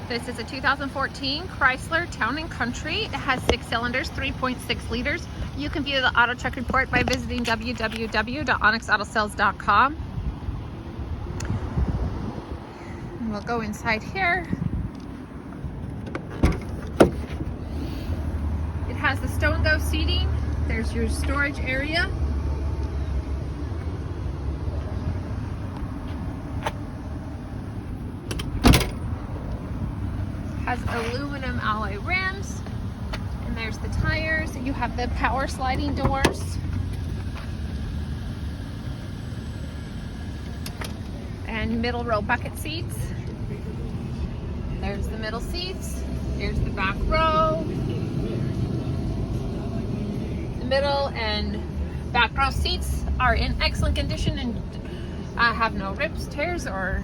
This is a 2014 Chrysler Town Country. It has 6 cylinders, 3.6 liters. You can view the auto check report by visiting www.onyxautosales.com. And we'll go inside here. It has the stow and go seating. There's your storage area. Has aluminum alloy rims, and there's the tires. You have the power sliding doors, and middle row bucket seats. There's the middle seats. Here's the back row. The middle and back row seats are in excellent condition and have no rips, tears, or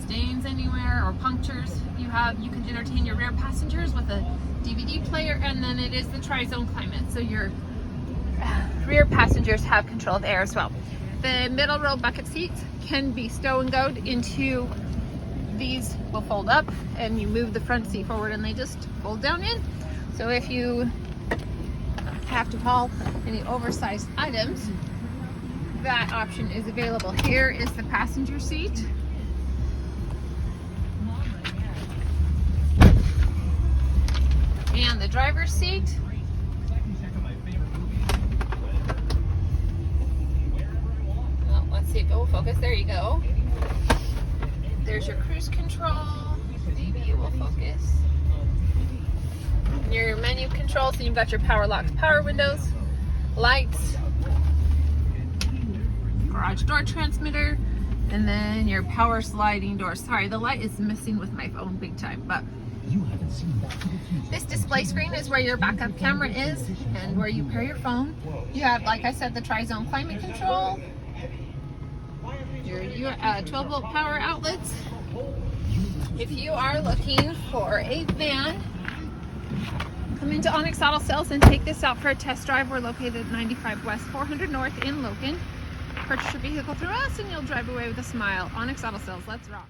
stains anywhere or punctures. You can entertain your rear passengers with a DVD player, and then it is the tri-zone climate, so your rear passengers have control of the air as well. The middle row bucket seats can be stow and go into, these will fold up and you move the front seat forward and they just fold down in. So if you have to haul any oversized items, that option is available. Here is the passenger seat. And the driver's seat. Well, let's see if it will focus. There you go. There's your cruise control. Maybe it will focus. Your menu control, so you've got your power locks, power windows, lights, garage door transmitter, and then your power sliding door. Sorry, the light is messing with my phone big time, but this display screen is where your backup camera is and where you pair your phone. You have, like I said, the tri-zone climate control, your 12-volt power outlets. If you are looking for a van, come into Onyx Auto Sales and take this out for a test drive. We're located at 95 West 400 North in Logan. Purchase your vehicle through us and you'll drive away with a smile. Onyx Auto Sales, let's rock.